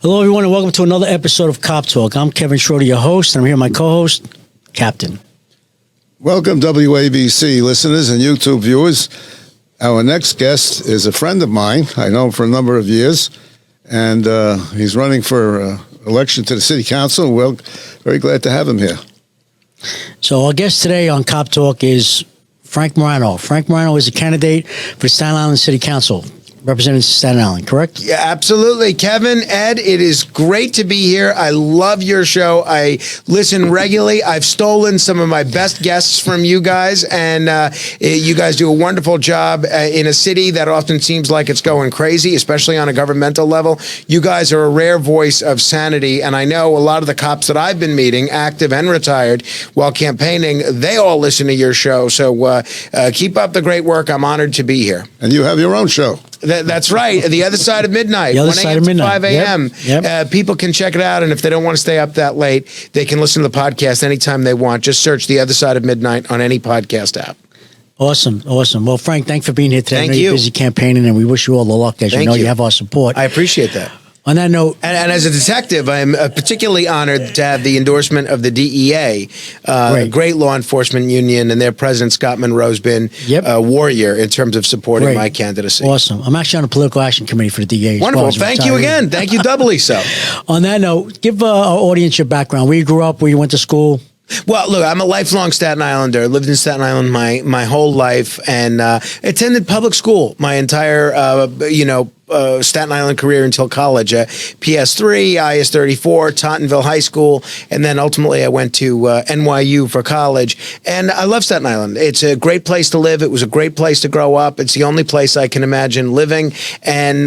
Hello, everyone, and welcome to another episode of Cop Talk. I'm Kevin Schroeder, your host, and I'm here with my co-host, Captain. Welcome, WABC listeners and YouTube viewers. Our next guest is a friend of mine. I know him for a number of years, and he's running for election to the City Council. We're very glad to have him here. So our guest today on Cop Talk is Frank Morano. Frank Morano is a candidate for Staten Island City Council, representing Staten Island, correct? Yeah, absolutely. Kevin, Ed, it is great to be here. I love your show. I listen regularly. I've stolen some of my best guests from you guys, and you guys do a wonderful job in a city that often seems like it's going crazy, especially on a governmental level. You guys are a rare voice of sanity, and I know a lot of the cops that I've been meeting, active and retired, while campaigning, they all listen to your show. So keep up the great work. I'm honored to be here. And you have your own show. That's right. The Other Side of Midnight. The Other Side of Midnight. 5 a.m. Yep. People can check it out, and if they don't want to stay up that late, they can listen to the podcast anytime they want. Just search The Other Side of Midnight on any podcast app. Awesome. Well, Frank, thanks for being here today. Thank I know you. you're busy campaigning, and we wish you all the luck. As Thank you know, you. you have our support. I appreciate that. On that note, And as a detective, I'm particularly honored to have the endorsement of the DEA, great law enforcement union, and their president, Scott Monroe's been a warrior in terms of supporting my candidacy. Awesome. I'm actually on the political action committee for the DEA. Wonderful. Thank you again. Thank you doubly so. On that note, give our audience your background. Where you grew up, where you went to school. Well, look, I'm a lifelong Staten Islander. Lived in Staten Island my whole life, and attended public school my entire Staten Island career until college. PS3, IS-34, Tottenville High School, and then ultimately I went to NYU for college. And I love Staten Island. It's a great place to live. It was a great place to grow up. It's the only place I can imagine living. And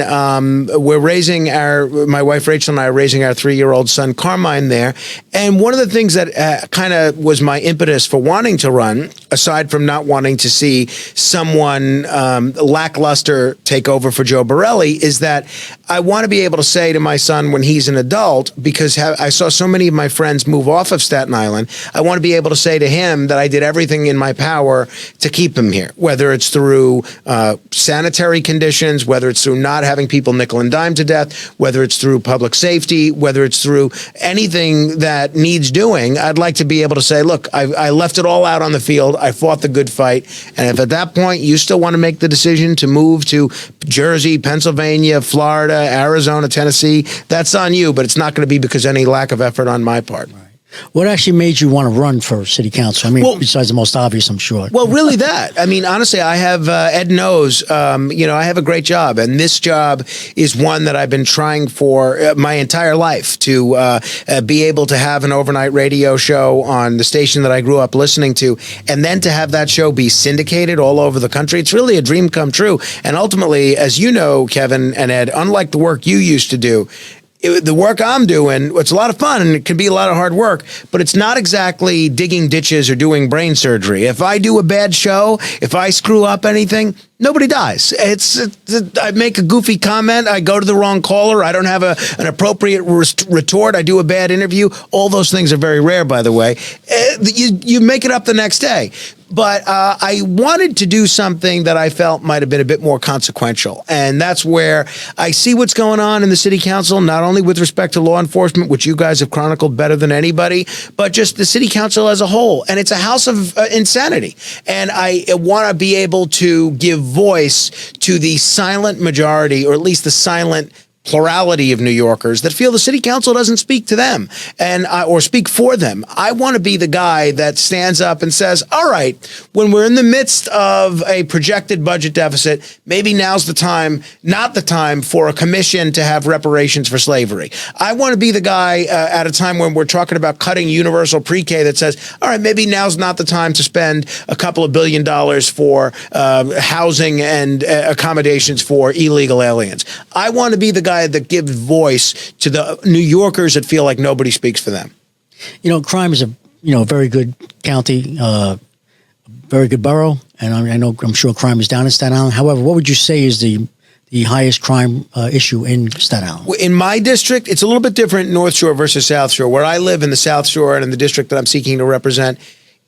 we're raising my wife Rachel and I are raising our 3-year-old son Carmine there. And one of the things that kind of was my impetus for wanting to run, aside from not wanting to see someone lackluster take over for Joe Borelli, is that I want to be able to say to my son when he's an adult, because I saw so many of my friends move off of Staten Island, I want to be able to say to him that I did everything in my power to keep him here, whether it's through sanitary conditions, whether it's through not having people nickel and dime to death, whether it's through public safety, whether it's through anything that needs doing. I'd like to be able to say, look, I left it all out on the field. I fought the good fight. And if at that point you still want to make the decision to move to Jersey, Pennsylvania, Florida, Arizona, Tennessee, that's on you, but it's not going to be because of any lack of effort on my part. Right. What actually made you want to run for city council? I mean, besides the most obvious, I'm sure. Well, really that. I mean, honestly, I have, Ed knows, I have a great job. And this job is one that I've been trying for my entire life, to be able to have an overnight radio show on the station that I grew up listening to, and then to have that show be syndicated all over the country. It's really a dream come true. And ultimately, as you know, Kevin and Ed, unlike the work you used to do, the work I'm doing, it's a lot of fun and it can be a lot of hard work, but it's not exactly digging ditches or doing brain surgery. If I do a bad show, if I screw up anything, nobody dies. I make a goofy comment, I go to the wrong caller, I don't have an appropriate retort, I do a bad interview. All those things are very rare, by the way. You make it up the next day. But I wanted to do something that I felt might have been a bit more consequential. And that's where I see what's going on in the city council, not only with respect to law enforcement, which you guys have chronicled better than anybody, but just the city council as a whole. And it's a house of insanity. And I want to be able to give voice to the silent majority, or at least the silent plurality of New Yorkers that feel the city council doesn't speak to them or speak for them. I want to be the guy that stands up and says, all right, when we're in the midst of a projected budget deficit, maybe now's the time, not the time for a commission to have reparations for slavery. I want to be the guy at a time when we're talking about cutting universal pre-K that says, all right, maybe now's not the time to spend a couple of $1 billion for housing and accommodations for illegal aliens. I want to be the guy that gives voice to the New Yorkers that feel like nobody speaks for them. You know, crime is a very good county, very good borough, and I'm sure crime is down in Staten Island. However, what would you say is the highest crime issue in Staten Island? In my district, it's a little bit different, North Shore versus South Shore. Where I live in the South Shore and in the district that I'm seeking to represent,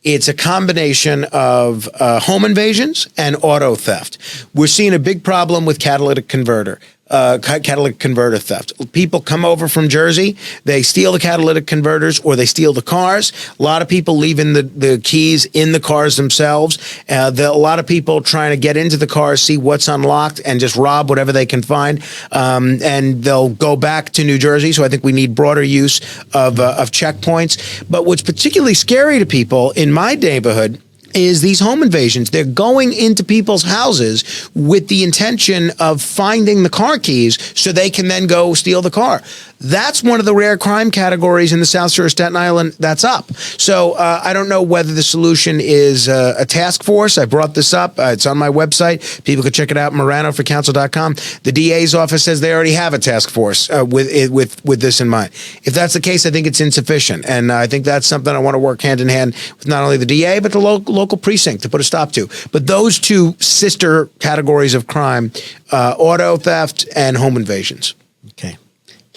it's a combination of home invasions and auto theft. We're seeing a big problem with catalytic converter. catalytic converter theft. People come over from Jersey, they steal the catalytic converters or they steal the cars. A lot of people leaving the keys in the cars themselves. A lot of people trying to get into the cars, see what's unlocked, and just rob whatever they can find. And they'll go back to New Jersey. So I think we need broader use of checkpoints. But what's particularly scary to people in my neighborhood is these home invasions. They're going into people's houses with the intention of finding the car keys so they can then go steal the car. That's one of the rare crime categories in the South Shore of Staten Island that's up. So I don't know whether the solution is a task force. I brought this up. It's on my website. People can check it out, moranoforcouncil.com. The DA's office says they already have a task force with this in mind. If that's the case, I think it's insufficient. And I think that's something I want to work hand in hand with not only the DA, but the local precinct to put a stop to. But those two sister categories of crime, auto theft and home invasions. Okay.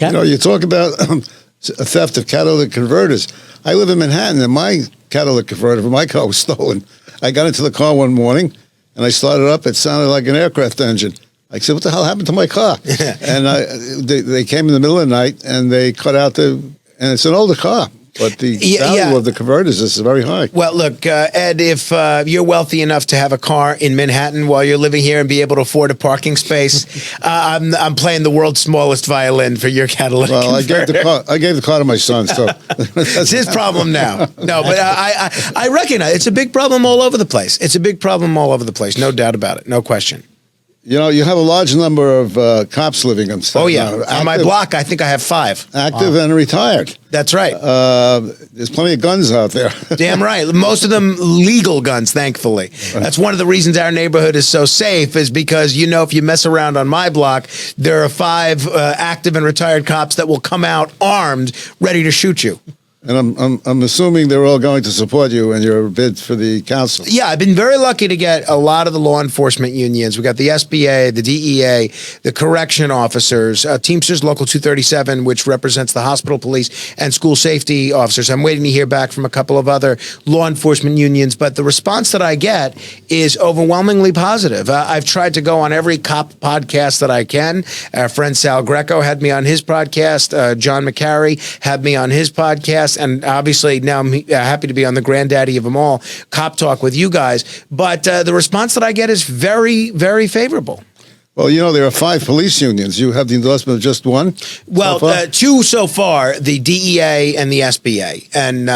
You know, you talk about a theft of catalytic converters. I live in Manhattan, and my catalytic converter for my car was stolen. I got into the car one morning, and I started up. It sounded like an aircraft engine. I said, what the hell happened to my car? And they came in the middle of the night, and they cut out and it's an older car. But the value of the converters is very high. Well, look, Ed, if you're wealthy enough to have a car in Manhattan while you're living here and be able to afford a parking space, I'm playing the world's smallest violin for your catalytic converter. I gave the car to my son, so it's his problem now. No, but I recognize it's a big problem all over the place. It's a big problem all over the place, no doubt about it, no question. You know, you have a large number of cops living in Staten. Oh, yeah. On my block, I think I have 5. Active and retired. That's right. There's plenty of guns out there. Damn right. Most of them legal guns, thankfully. That's one of the reasons our neighborhood is so safe is because, you know, if you mess around on my block, there are 5 active and retired cops that will come out armed, ready to shoot you. And I'm assuming they're all going to support you in your bid for the council. Yeah, I've been very lucky to get a lot of the law enforcement unions. We got the SBA, the DEA, the correction officers, Teamsters Local 237, which represents the hospital police and school safety officers. I'm waiting to hear back from a couple of other law enforcement unions, but the response that I get is overwhelmingly positive. I've tried to go on every cop podcast that I can. Our friend Sal Greco had me on his podcast. John McCary had me on his podcast. And obviously now I'm happy to be on the granddaddy of them all, Cop Talk with you guys. But the response that I get is very, very favorable. Well, you know, there are 5 police unions. You have the endorsement of just one? Well, so 2 so far, the DEA and the SBA. And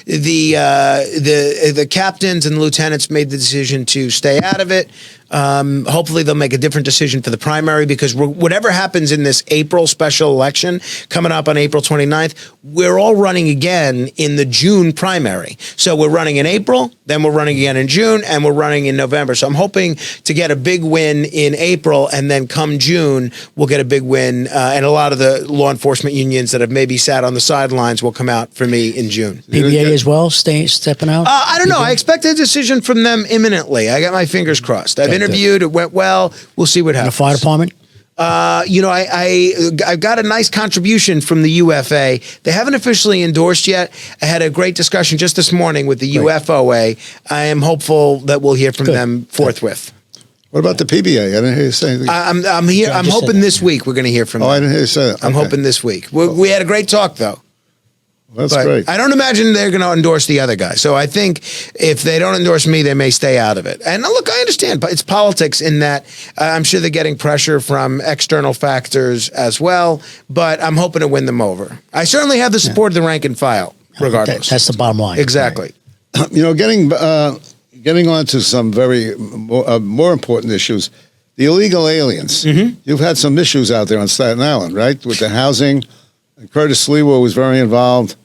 the captains and lieutenants made the decision to stay out of it. Hopefully they'll make a different decision for the primary because whatever happens in this April special election coming up on April 29th, we're all running again in the June primary. So we're running in April, then we're running again in June, and we're running in November. So I'm hoping to get a big win in April, and then come June, we'll get a big win. And a lot of the law enforcement unions that have maybe sat on the sidelines will come out for me in June. PBA as well, stepping out? I don't know. I expect a decision from them imminently. I got my fingers crossed. I've interviewed. It went well. We'll see what happens. The fire department? You know, I've got a nice contribution from the UFA. They haven't officially endorsed yet. I had a great discussion just this morning with the UFOA. I am hopeful that we'll hear from them forthwith. What about the PBA? I didn't hear you say anything. I'm here. I'm hoping this week we're going to hear from them. I didn't hear you say that. I'm hoping this week. We had a great talk, though. That's great. I don't imagine they're going to endorse the other guy. So I think if they don't endorse me, they may stay out of it. And look, I understand, but it's politics in that I'm sure they're getting pressure from external factors as well, but I'm hoping to win them over. I certainly have the support of the rank and file, regardless. That's the bottom line. Exactly. Right. You know, getting on to some very more important issues, the illegal aliens. Mm-hmm. You've had some issues out there on Staten Island, right, with the housing. Curtis Sliwa was very involved.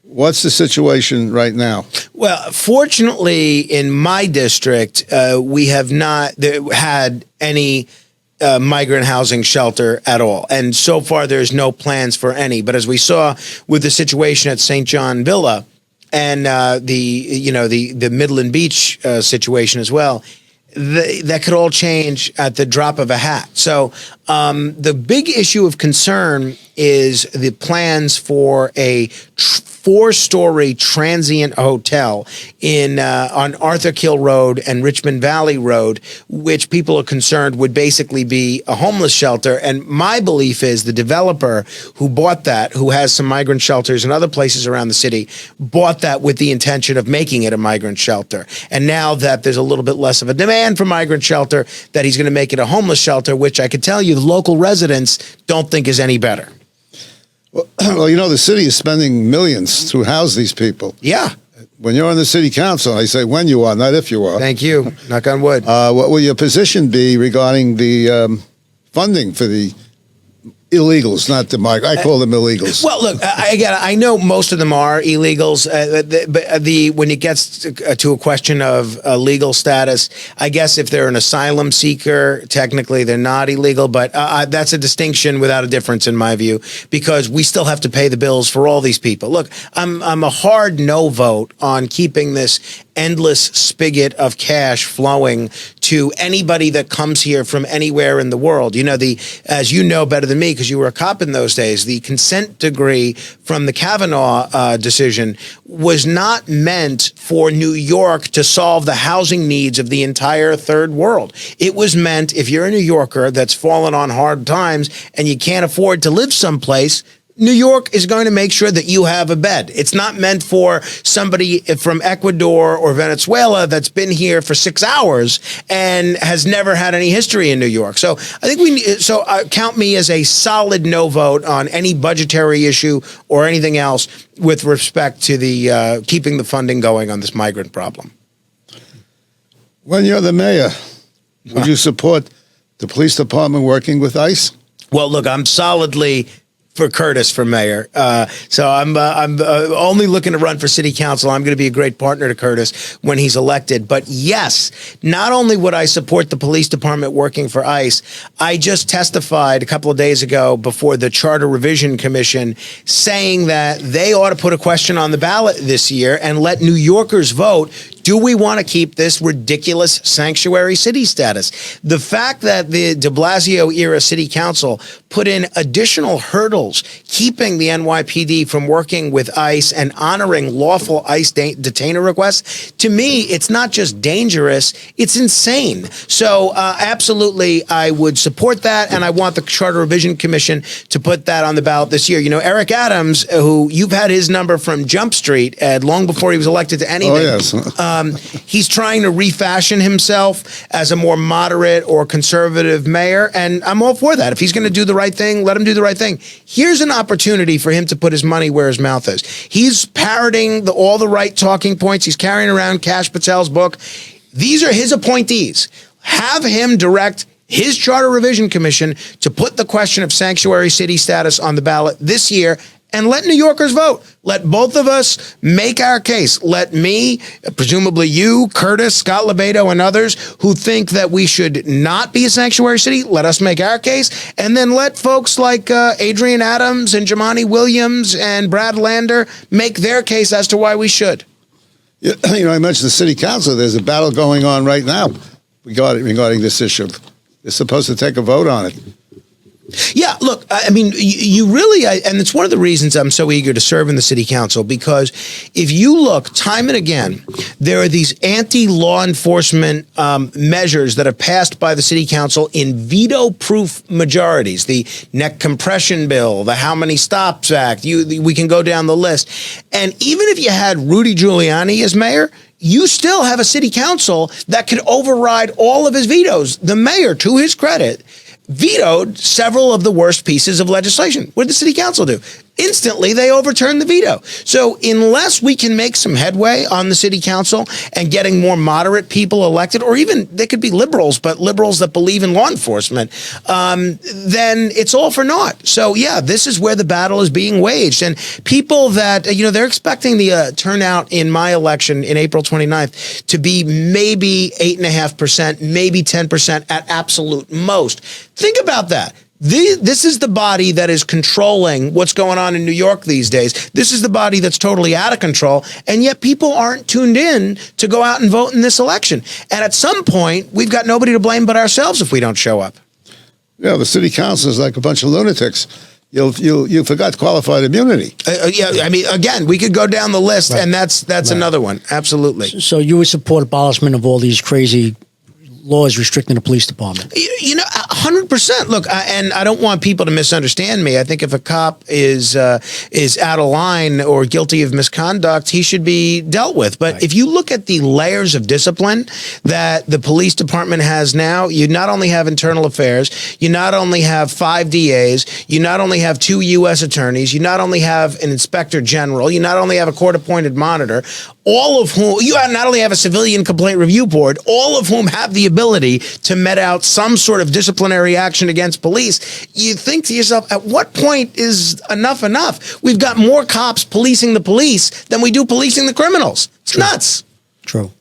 What's the situation right now? Well, fortunately, in my district, we have not had any migrant housing shelter at all. And so far, there's no plans for any. But as we saw with the situation at St. John Villa and the Midland Beach situation as well, that could all change at the drop of a hat. So the big issue of concern is the plans for a 4-story transient hotel in on Arthur Kill Road and Richmond Valley Road, which people are concerned would basically be a homeless shelter. And my belief is the developer who bought that, who has some migrant shelters in other places around the city, bought that with the intention of making it a migrant shelter. And now that there's a little bit less of a demand for migrant shelter, that he's going to make it a homeless shelter, which I could tell you the local residents don't think is any better. Well, you know, the city is spending millions to house these people. Yeah. When you're on the city council, I say when you are, not if you are. Thank you. Knock on wood. What will your position be regarding the funding for the illegals, not the migrants? I call them illegals. Well, look, again, I know most of them are illegals, but when it gets to a question of legal status, I guess if they're an asylum seeker, technically they're not illegal, but that's a distinction without a difference in my view, because we still have to pay the bills for all these people. Look, I'm a hard no vote on keeping this endless spigot of cash flowing to anybody that comes here from anywhere in the world. You know, as you know better than me, because you were a cop in those days, the consent decree from the Kavanaugh decision was not meant for New York to solve the housing needs of the entire third world. It was meant, if you're a New Yorker that's fallen on hard times and you can't afford to live someplace, New York is going to make sure that you have a bed. It's not meant for somebody from Ecuador or Venezuela that's been here for 6 hours and has never had any history in New York. So I think count me as a solid no vote on any budgetary issue or anything else with respect to the keeping the funding going on this migrant problem. When you're the mayor, would you support the police department working with ICE? Well, look, I'm solidly for Curtis for mayor. So I'm only looking to run for city council. I'm going to be a great partner to Curtis when he's elected. But yes, not only would I support the police department working for ICE, I just testified a couple of days ago before the Charter Revision Commission saying that they ought to put a question on the ballot this year and let New Yorkers vote. Do we want to keep this ridiculous sanctuary city status? The fact that the de Blasio era city council put in additional hurdles, keeping the NYPD from working with ICE and honoring lawful ICE detainer requests, to me, it's not just dangerous, it's insane. So absolutely, I would support that, and I want the Charter Revision Commission to put that on the ballot this year. You know, Eric Adams, who you've had his number from Jump Street long before he was elected to anything. Oh, yes. He's trying to refashion himself as a more moderate or conservative mayor, and I'm all for that. If he's going to do the right thing, let him do the right thing. Here's an opportunity for him to put his money where his mouth is. He's parroting all the right talking points. He's carrying around Kash Patel's book. These are his appointees. Have him direct his Charter Revision Commission to put the question of sanctuary city status on the ballot this year, and let New Yorkers vote. Let both of us make our case. Let me, presumably you, Curtis, Scott Lebedo, and others who think that we should not be a sanctuary city, let us make our case. And then let folks like Adrian Adams and Jamani Williams and Brad Lander make their case as to why we should. You know, I mentioned the city council. There's a battle going on right now regarding this issue. They're supposed to take a vote on it. Yeah, look, I mean, you really, and it's one of the reasons I'm so eager to serve in the city council, because if you look time and again, there are these anti-law enforcement measures that are passed by the city council in veto-proof majorities. The neck compression bill, the How Many Stops Act, we can go down the list. And even if you had Rudy Giuliani as mayor, you still have a city council that could override all of his vetoes. The mayor, to his credit, vetoed several of the worst pieces of legislation. What did the city council do? Instantly, they overturned the veto. So unless we can make some headway on the city council and getting more moderate people elected, or even they could be liberals, but liberals that believe in law enforcement, then it's all for naught. So yeah, this is where the battle is being waged. And people that, they're expecting the turnout in my election in April 29th to be maybe 8.5%, maybe 10% at absolute most. Think about that. This is the body that is controlling what's going on in New York these days. This is the body that's totally out of control, and yet people aren't tuned in to go out and vote in this election. And at some point, we've got nobody to blame but ourselves if we don't show up. Yeah, the city council is like a bunch of lunatics. you forgot qualified immunity. Yeah, I mean, again, we could go down the list, and that's another one. Absolutely. So you would support abolishment of all these crazy laws restricting the police department? 100%. Look, and I don't want people to misunderstand me. I think if a cop is out of line or guilty of misconduct, he should be dealt with. But if you look at the layers of discipline that the police department has now, you not only have internal affairs, you not only have 5 DAs, you not only have 2 U.S. attorneys, you not only have an inspector general, you not only have a court-appointed monitor, all of whom, you not only have a civilian complaint review board, all of whom have the ability to met out some sort of disciplinary action against police. You think to yourself, at what point is enough enough? We've got more cops policing the police than we do policing the criminals. It's nuts. True.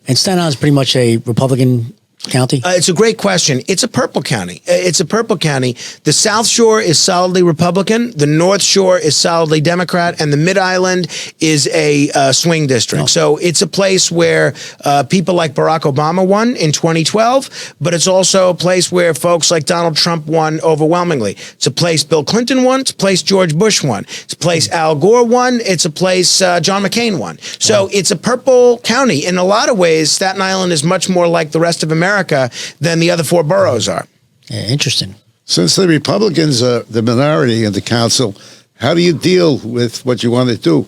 And Staten Island is pretty much a Republican county? It's a great question. It's a purple county. The South Shore is solidly Republican. The North Shore is solidly Democrat. And the Mid-Island is a swing district. Oh. So it's a place where people like Barack Obama won in 2012, but it's also a place where folks like Donald Trump won overwhelmingly. It's a place Bill Clinton won. It's a place George Bush won. It's a place Al Gore won. It's a place John McCain won. So It's a purple county. In a lot of ways, Staten Island is much more like the rest of America than the other 4 boroughs are. Yeah, interesting. Since the Republicans are the minority in the council, how do you deal with what you want to do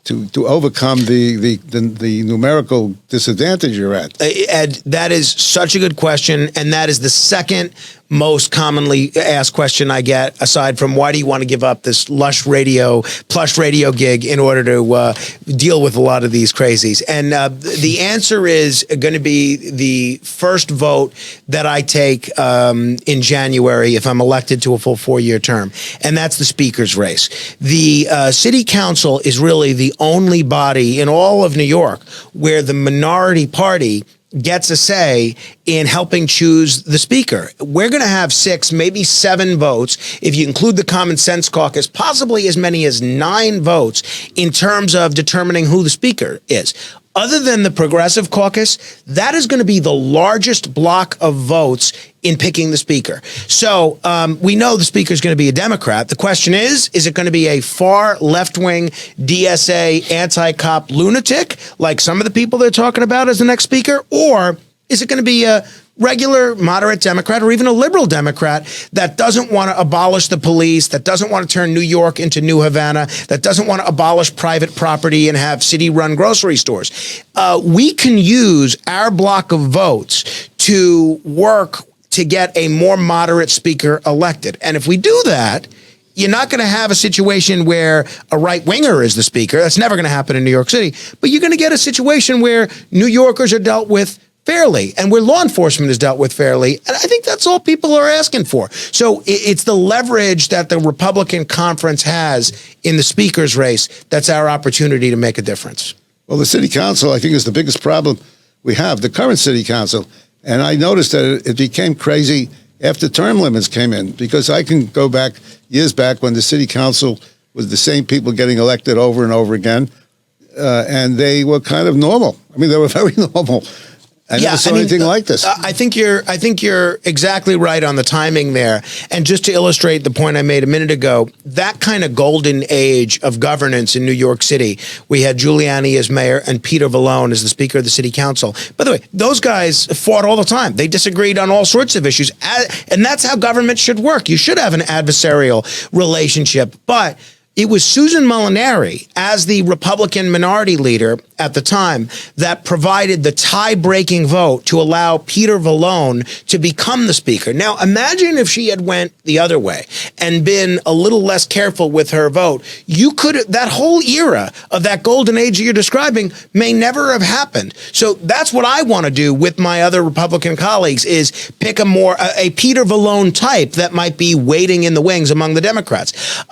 to overcome the numerical disadvantage you're at? Ed, that is such a good question, and that is the second most commonly asked question I get, aside from why do you want to give up this plush radio gig in order to deal with a lot of these crazies? And the answer is going to be the first vote that I take in January if I'm elected to a full 4-year term, and that's the speaker's race. The city council is really the only body in all of New York where the minority party gets a say in helping choose the speaker. We're going to have 6, maybe 7 votes, if you include the Common Sense Caucus, possibly as many as 9 votes in terms of determining who the speaker is. Other than the Progressive Caucus, that is going to be the largest block of votes in picking the speaker. So we know the speaker is going to be a Democrat. The question is it going to be a far left-wing DSA anti-cop lunatic, like some of the people they're talking about as the next speaker? Or is it going to be a regular moderate Democrat or even a liberal Democrat that doesn't want to abolish the police, that doesn't want to turn New York into New Havana, that doesn't want to abolish private property and have city-run grocery stores? We can use our block of votes to work to get a more moderate speaker elected. And if we do that, you're not going to have a situation where a right-winger is the speaker. That's never going to happen in New York City. But you're going to get a situation where New Yorkers are dealt with fairly and where law enforcement is dealt with fairly. And I think that's all people are asking for. So it's the leverage that the Republican conference has in the speaker's race that's our opportunity to make a difference. Well, the city council, I think, is the biggest problem we have, the current city council. And I noticed that it became crazy after term limits came in, because I can go back years back when the city council was the same people getting elected over and over again. And they were kind of normal. I mean, they were very normal. I never saw anything like this. I think you're exactly right on the timing there. And just to illustrate the point I made a minute ago, that kind of golden age of governance in New York City, we had Giuliani as mayor and Peter Vallone as the speaker of the city council. By the way, those guys fought all the time. They disagreed on all sorts of issues. And that's how government should work. You should have an adversarial relationship. But it was Susan Molinari, as the Republican minority leader at the time, that provided the tie-breaking vote to allow Peter Vallone to become the speaker. Now, imagine if she had went the other way and been a little less careful with her vote. That whole era of that golden age that you're describing may never have happened. So that's what I want to do with my other Republican colleagues, is pick a Peter Vallone type that might be waiting in the wings among the Democrats.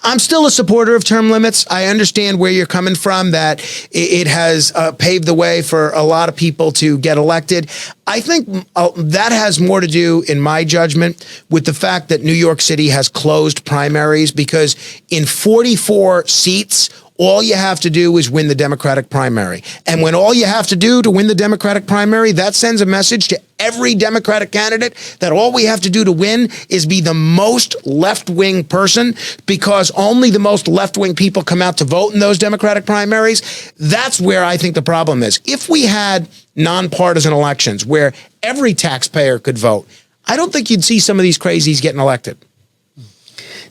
I'm still a supporter of term limits. I understand where you're coming from, that it has paved the way for a lot of people to get elected. I think that has more to do, in my judgment, with the fact that New York City has closed primaries, because in 44 seats, all you have to do is win the Democratic primary. And when all you have to do to win the Democratic primary, that sends a message to every Democratic candidate that all we have to do to win is be the most left-wing person, because only the most left-wing people come out to vote in those Democratic primaries. That's where I think the problem is. If we had nonpartisan elections where every taxpayer could vote, I don't think you'd see some of these crazies getting elected.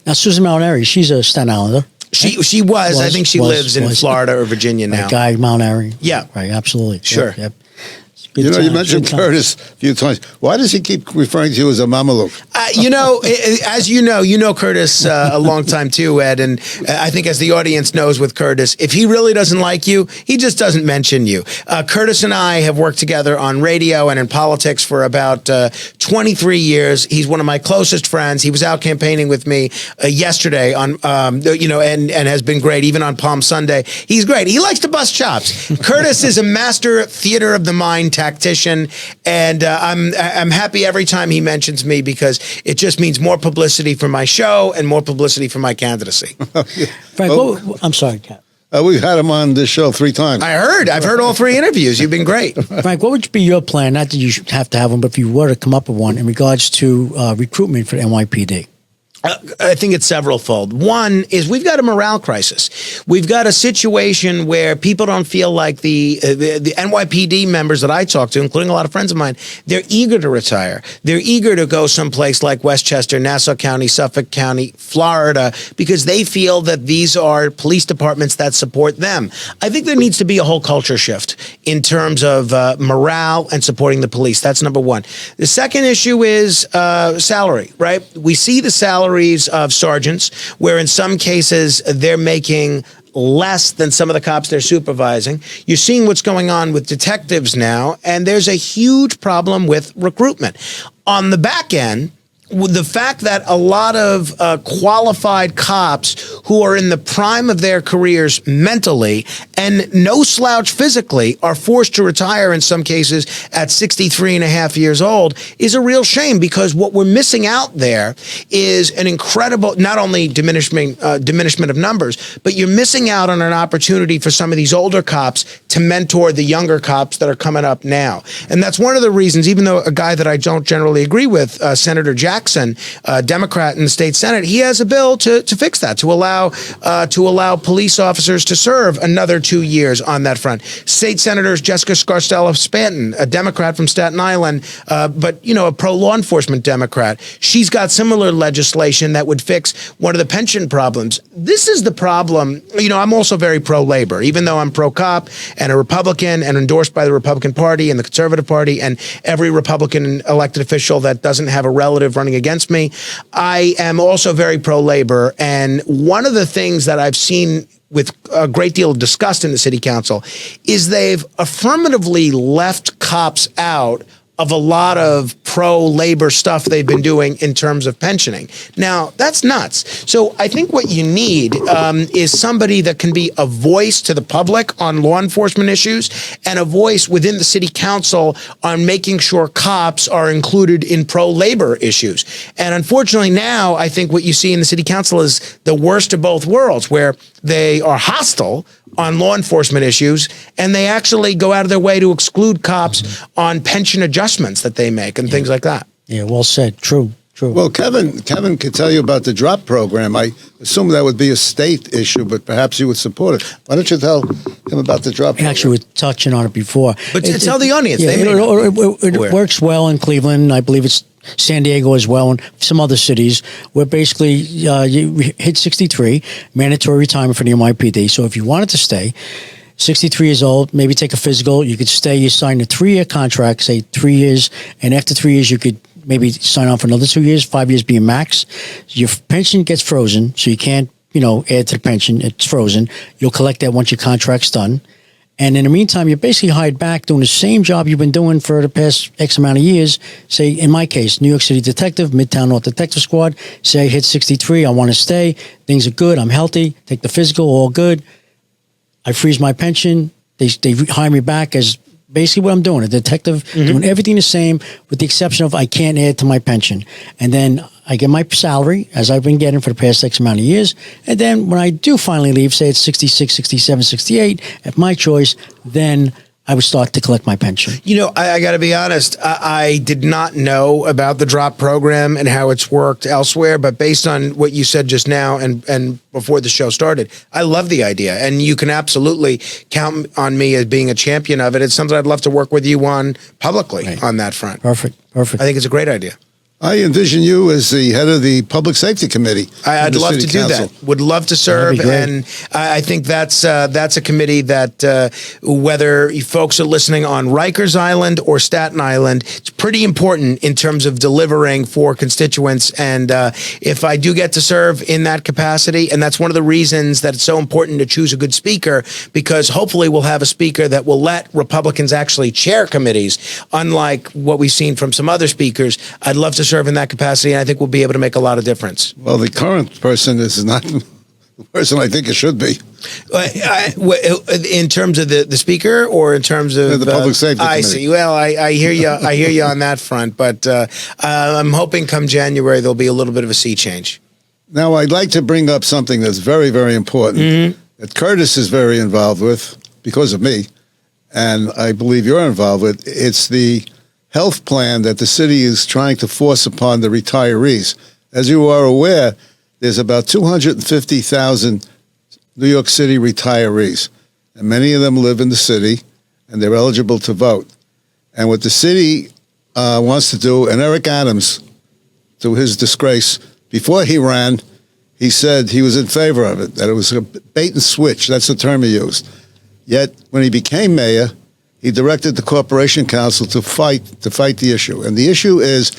Now, Susan Molinari, she's a Staten Islander. She was. I think she lives in Florida or Virginia now. Guy Molinari. Yeah. Right, absolutely. Sure. Yep. You know, you mentioned Curtis a few times. Why does he keep referring to you as a mameluke? As you know Curtis a long time too, Ed, and I think as the audience knows with Curtis, if he really doesn't like you, he just doesn't mention you. Curtis and I have worked together on radio and in politics for about 23 years. He's one of my closest friends. He was out campaigning with me yesterday on, and has been great, even on Palm Sunday. He's great. He likes to bust chops. Curtis is a master theater of the mind tactician, and I'm happy every time he mentions me, because it just means more publicity for my show and more publicity for my candidacy. Frank, I'm sorry, Cap. We've had him on this show 3 times. I've heard all 3 interviews. You've been great. Frank, what would be your plan? Not that you should have to have one, but if you were to come up with one in regards to recruitment for the NYPD. I think it's severalfold. One is we've got a morale crisis. We've got a situation where people don't feel like the NYPD members that I talk to, including a lot of friends of mine, they're eager to retire. They're eager to go someplace like Westchester, Nassau County, Suffolk County, Florida, because they feel that these are police departments that support them. I think there needs to be a whole culture shift in terms of morale and supporting the police. That's number one. The second issue is salary, right? We see the salary of sergeants, where in some cases they're making less than some of the cops they're supervising. You're seeing what's going on with detectives now, and there's a huge problem with recruitment. On the back end, the fact that a lot of qualified cops who are in the prime of their careers mentally and no slouch physically are forced to retire in some cases at 63 and a half years old is a real shame, because what we're missing out there is an incredible, not only diminishment of numbers, but you're missing out on an opportunity for some of these older cops to mentor the younger cops that are coming up now. And that's one of the reasons, even though a guy that I don't generally agree with, Senator Jackson, Democrat in the state Senate, he has a bill to fix that, to allow police officers to serve another 2 years on that front. State Senators Jessica Scarsdale of Staten, a Democrat from Staten Island, but a pro-law enforcement Democrat. She's got similar legislation that would fix one of the pension problems. This is the problem. I'm also very pro-labor, even though I'm pro-cop and a Republican and endorsed by the Republican Party and the Conservative Party and every Republican elected official that doesn't have a relative running against me. I am also very pro-labor, and one of the things that I've seen with a great deal of disgust in the city council is they've affirmatively left cops out of a lot of pro-labor stuff they've been doing in terms of pensioning. Now, that's nuts. So I think what you need is somebody that can be a voice to the public on law enforcement issues and a voice within the city council on making sure cops are included in pro-labor issues. And unfortunately now, I think what you see in the city council is the worst of both worlds, where they are hostile on law enforcement issues, and they actually go out of their way to exclude cops on pension adjustments that they make and things like that. Yeah, well said. True. Well, Kevin could tell you about the DROP program. I assume that would be a state issue, but perhaps you would support it. Why don't you tell him about the DROP program? Actually, we're touching on it before. But tell the audience. Yeah, it works well in Cleveland. I believe it's San Diego as well, and some other cities, where basically you hit 63, mandatory retirement for the NYPD. So if you wanted to stay, 63 years old, maybe take a physical, you could stay, you sign a 3-year contract, say 3 years, and after 3 years you could maybe sign on for another 2 years, 5 years being max. Your pension gets frozen, so you can't, add to the pension. It's frozen. You'll collect that once your contract's done. And in the meantime, you're basically hired back doing the same job you've been doing for the past X amount of years. Say, in my case, New York City detective, Midtown North Detective Squad. Say I hit 63, I want to stay. Things are good, I'm healthy. Take the physical, all good. I freeze my pension. They hire me back as basically what I'm doing. A detective doing everything the same, with the exception of I can't add to my pension. And then I get my salary, as I've been getting for the past X amount of years. And then when I do finally leave, say it's 66, 67, 68, at my choice, then I would start to collect my pension. You know, I got to be honest. I did not know about the drop program and how it's worked elsewhere. But based on what you said just now and before the show started, I love the idea. And you can absolutely count on me as being a champion of it. It's something I'd love to work with you on publicly on that front. Perfect. I think it's a great idea. I envision you as the head of the Public Safety Committee. I'd love to do that. Would love to serve, and I think that's a committee that whether you folks are listening on Rikers Island or Staten Island, it's pretty important in terms of delivering for constituents. And if I do get to serve in that capacity, and that's one of the reasons that it's so important to choose a good speaker, because hopefully we'll have a speaker that will let Republicans actually chair committees, unlike what we've seen from some other speakers. I'd love to serve in that capacity, and I think we'll be able to make a lot of difference. Well, the current person is not the person I think it should be. In terms of the speaker, or in terms of the public safety committee? I see. Well, I hear you. I hear you on that front, but I'm hoping come January there'll be a little bit of a sea change. Now, I'd like to bring up something that's very, very important that Curtis is very involved with because of me, and I believe you're involved with. It's the health plan that the city is trying to force upon the retirees. As you are aware, there's about 250,000 New York City retirees, and many of them live in the city, and they're eligible to vote. And what the city wants to do, and Eric Adams, to his disgrace, before he ran, he said he was in favor of it, that it was a bait and switch. That's the term he used. Yet, when he became mayor, he directed the Corporation Council to fight the issue. And the issue is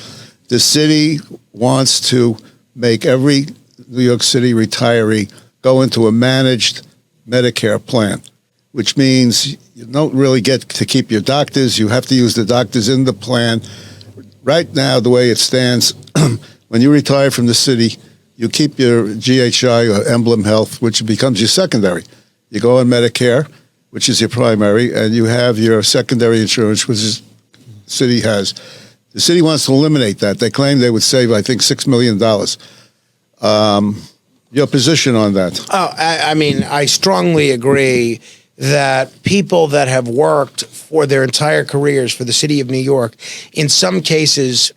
the city wants to make every New York City retiree go into a managed Medicare plan, which means you don't really get to keep your doctors. You have to use the doctors in the plan. Right now, the way it stands, when you retire from the city, you keep your GHI or Emblem Health, which becomes your secondary. You go on Medicare, which is your primary, and you have your secondary insurance, which is the city has. The city wants to eliminate that. They claim they would save, I think, $6 million. Your position on that? Oh, I mean, I strongly agree that people that have worked for their entire careers for the city of New York, in some cases,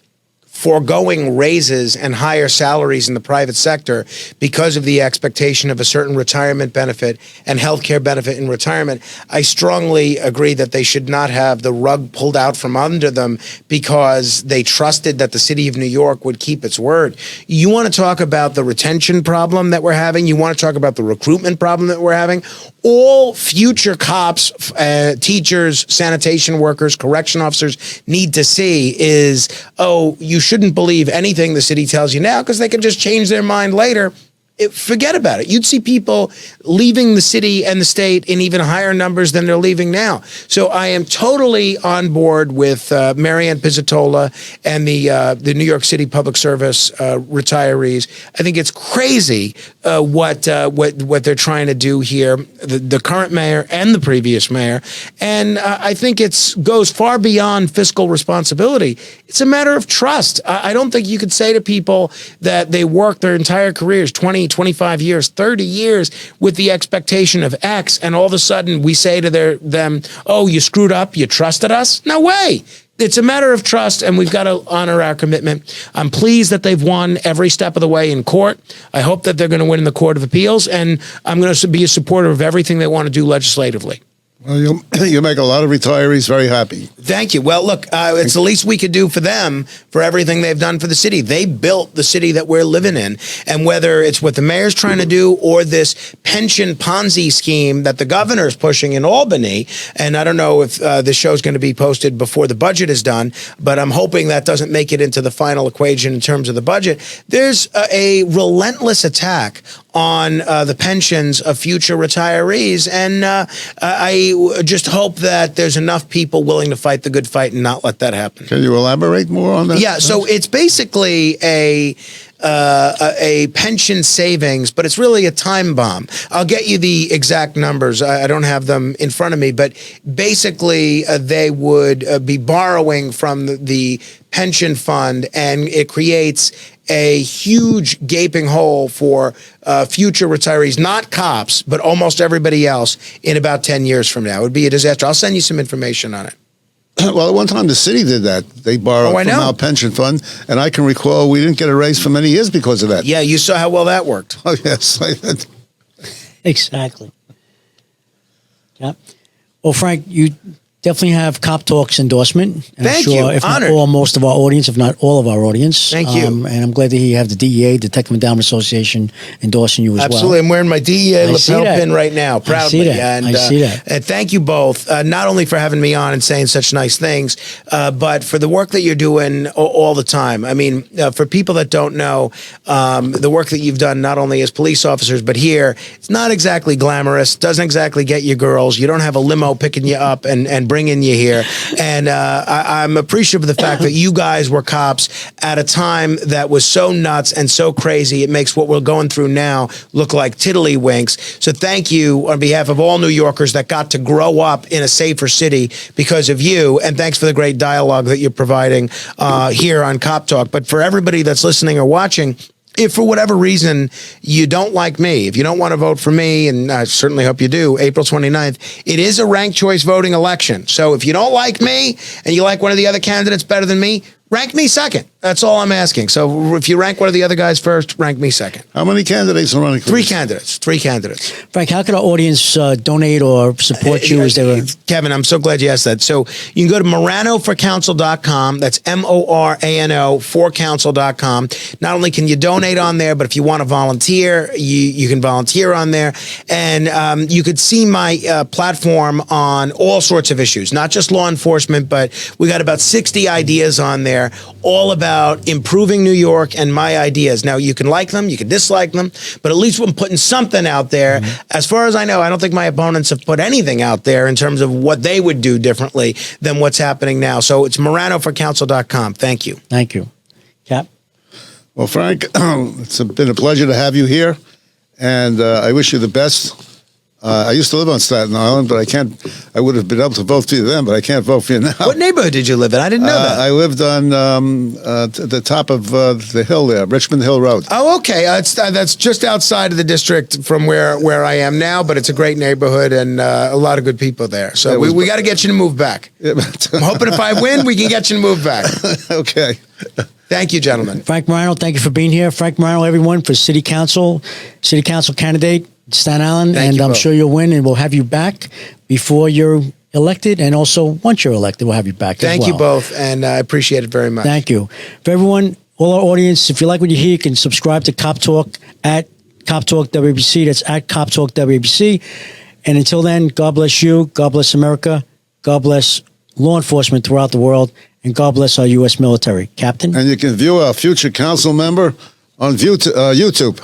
foregoing raises and higher salaries in the private sector because of the expectation of a certain retirement benefit and health care benefit in retirement, I strongly agree that they should not have the rug pulled out from under them because they trusted that the city of New York would keep its word. You want to talk about the retention problem that we're having? You want to talk about the recruitment problem that we're having? All future cops, teachers, sanitation workers, correction officers need to see is, oh, you shouldn't believe anything the city tells you now because they can just change their mind later. Forget about it. You'd see people leaving the city and the state in even higher numbers than they're leaving now. So I am totally on board with Marianne Pizzatola and the New York City Public Service retirees. I think it's crazy what they're trying to do here, the current mayor and the previous mayor. And I think it goes far beyond fiscal responsibility. It's a matter of trust. I don't think you could say to people that they work their entire careers, 20, 25 years, 30 years with the expectation of X, and all of a sudden we say to them, oh, you screwed up, you trusted us? No way. It's a matter of trust, and we've got to honor our commitment. I'm pleased that they've won every step of the way in court. I hope that they're going to win in the Court of Appeals, and I'm going to be a supporter of everything they want to do legislatively. Well, you make a lot of retirees very happy. Thank you. Well, look, it's the least we could do for them for everything they've done for the city. They built the city that we're living in. And whether it's what the mayor's trying to do or this pension Ponzi scheme that the governor's pushing in Albany, and I don't know if this show's going to be posted before the budget is done, but I'm hoping that doesn't make it into the final equation in terms of the budget. There's a relentless attack on the pensions of future retirees. And I just hope that there's enough people willing to fight the good fight and not let that happen. Can you elaborate more on that? Yeah, so it's basically a pension savings, but it's really a time bomb. I'll get you the exact numbers. I don't have them in front of me, but basically they would be borrowing from the pension fund, and it creates a huge gaping hole for future retirees, not cops, but almost everybody else in about 10 years from now. It would be a disaster. I'll send you some information on it. Well, at one time the city did that. They borrowed from our pension fund, and I can recall we didn't get a raise for many years because of that. Yeah, you saw how well that worked. Oh, yes. Exactly. Yeah. Well, Frank, you definitely have Cop Talk's endorsement. And Thank I'm sure you. if Honored. not all, most of our audience, if not all of our audience. Thank you. And I'm glad that you have the DEA, Detective Endowment Association, endorsing you as Absolutely. well. I'm wearing my DEA lapel pin right now, proudly. I see that. And thank you both, not only for having me on and saying such nice things, but for the work that you're doing all the time. I mean, for people that don't know, the work that you've done not only as police officers, but here, it's not exactly glamorous, doesn't exactly get you girls. You don't have a limo picking you up and bringing you here. And I'm appreciative of the fact that you guys were cops at a time that was so nuts and so crazy. It makes what we're going through now look like tiddlywinks. So thank you on behalf of all New Yorkers that got to grow up in a safer city because of you. And thanks for the great dialogue that you're providing here on Cop Talk. But for everybody that's listening or watching, if for whatever reason you don't like me, if you don't want to vote for me, and I certainly hope you do, April 29th, it is a ranked choice voting election. So if you don't like me and you like one of the other candidates better than me, rank me second. That's all I'm asking. So if you rank one of the other guys first, rank me second. How many candidates are running for Three this? candidates. Frank, how could our audience donate or support you? Is there Kevin, I'm so glad you asked that. So you can go to moranoforcouncil.com. That's MORANO forcouncil.com. Not only can you donate on there, but if you want to volunteer, you can volunteer on there. And you could see my platform on all sorts of issues, not just law enforcement, but we got about 60 ideas on there, all about improving New York and my ideas. Now, you can like them, you can dislike them, but at least we're putting something out there. As far as I know, I don't think my opponents have put anything out there in terms of what they would do differently than what's happening now. So it's moranoforcouncil.com. Thank you. Thank you. Cap? Well, Frank, it's been a pleasure to have you here, and I wish you the best. I used to live on Staten Island, but I would have been able to vote for you then, but I can't vote for you now. What neighborhood did you live in? I didn't know that. I lived on the top of the hill there, Richmond Hill Road. Oh, okay. That's just outside of the district from where I am now, but it's a great neighborhood and a lot of good people there. So we got to get you to move back. I'm hoping if I win, we can get you to move back. Okay. Thank you, gentlemen. Frank Morano, thank you for being here. Frank Morano, everyone, for City Council candidate, Staten Island, Thank and you I'm both. sure you'll win, and we'll have you back before you're elected, and also once you're elected, we'll have you back. Thank as well. you both, and I appreciate it very much. Thank you. For everyone, all our audience, if you like what you hear, you can subscribe to Cop Talk at Cop Talk WABC. That's at Cop Talk WABC. And until then, God bless you, God bless America, God bless law enforcement throughout the world, and God bless our U.S. military. Captain? And you can view our future council member on YouTube.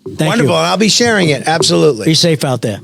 Thank Wonderful. you. I'll be sharing it. Absolutely. Be safe out there.